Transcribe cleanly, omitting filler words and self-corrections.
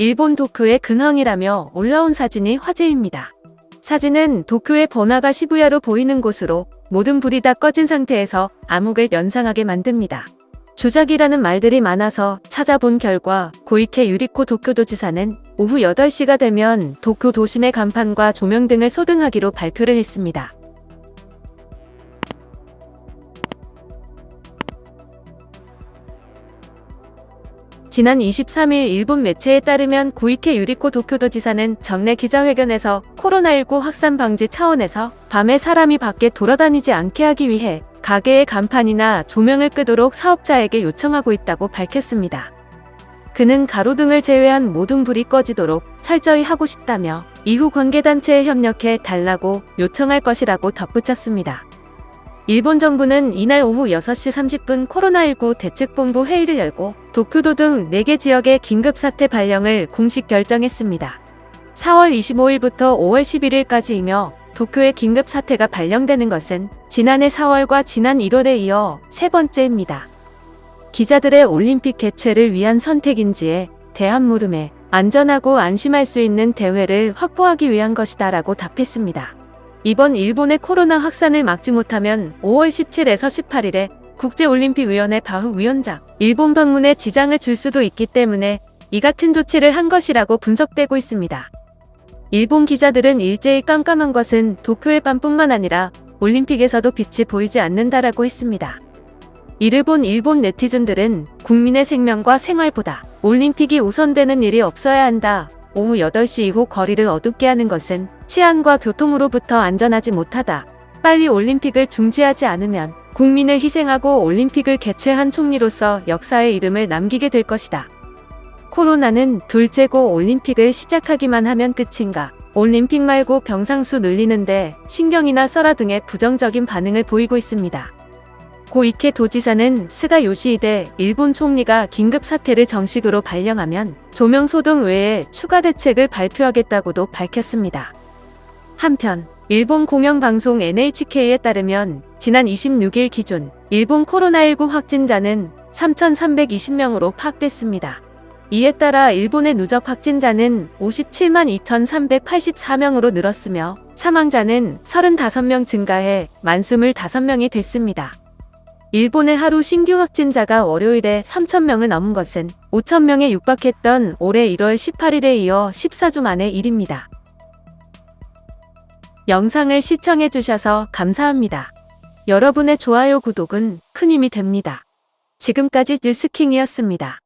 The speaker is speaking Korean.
일본 도쿄의 근황이라며 올라온 사진이 화제입니다. 사진은 도쿄의 번화가 시부야로 보이는 곳으로 모든 불이 다 꺼진 상태에서 암흑을 연상하게 만듭니다. 조작이라는 말들이 많아서 찾아본 결과 고이케 유리코 도쿄도지사는 오후 8시가 되면 도쿄 도심의 간판과 조명 등을 소등하기로 발표를 했습니다. 지난 23일 일본 매체에 따르면 고이케 유리코 도쿄도지사는 정례 기자회견에서 코로나19 확산 방지 차원에서 밤에 사람이 밖에 돌아다니지 않게 하기 위해 가게의 간판이나 조명을 끄도록 사업자에게 요청하고 있다고 밝혔습니다. 그는 가로등을 제외한 모든 불이 꺼지도록 철저히 하고 싶다며 이후 관계단체에 협력해 달라고 요청할 것이라고 덧붙였습니다. 일본 정부는 이날 오후 6시 30분 코로나19 대책본부 회의를 열고 도쿄도 등 4개 지역의 긴급사태 발령을 공식 결정했습니다. 4월 25일부터 5월 11일까지이며 도쿄의 긴급사태가 발령되는 것은 지난해 4월과 지난 1월에 이어 세 번째입니다. 기자들의 올림픽 개최를 위한 선택인지에 대한 물음에 안전하고 안심할 수 있는 대회를 확보하기 위한 것이다라고 답했습니다. 이번 일본의 코로나 확산을 막지 못하면 5월 17에서 18일에 국제올림픽위원회 바흐 위원장 일본 방문에 지장을 줄 수도 있기 때문에 이 같은 조치를 한 것이라고 분석되고 있습니다. 일본 기자들은 일제히 깜깜한 것은 도쿄의 밤뿐만 아니라 올림픽에서도 빛이 보이지 않는다라고 했습니다. 이를 본 일본 네티즌들은 국민의 생명과 생활보다 올림픽이 우선되는 일이 없어야 한다. 오후 8시 이후 거리를 어둡게 하는 것은 치안과 교통으로부터 안전하지 못하다. 빨리 올림픽을 중지하지 않으면 국민을 희생하고 올림픽을 개최한 총리로서 역사의 이름을 남기게 될 것이다. 코로나는 둘째고 올림픽을 시작하기만 하면 끝인가? 올림픽 말고 병상수 늘리는데 신경이나 써라 등의 부정적인 반응을 보이고 있습니다. 고이케 도지사는 스가 요시히데 일본 총리가 긴급사태를 정식으로 발령하면 조명 소등 외에 추가 대책을 발표하겠다고도 밝혔습니다. 한편 일본 공영방송 NHK에 따르면 지난 26일 기준 일본 코로나19 확진자는 3,320명으로 파악됐습니다. 이에 따라 일본의 누적 확진자는 57만 2,384명으로 늘었으며 사망자는 35명 증가해 10,025명이 됐습니다. 일본의 하루 신규 확진자가 월요일에 3,000명을 넘은 것은 5,000명에 육박했던 올해 1월 18일에 이어 14주 만의 일입니다. 영상을 시청해주셔서 감사합니다. 여러분의 좋아요, 구독은 큰 힘이 됩니다. 지금까지 뉴스킹이었습니다.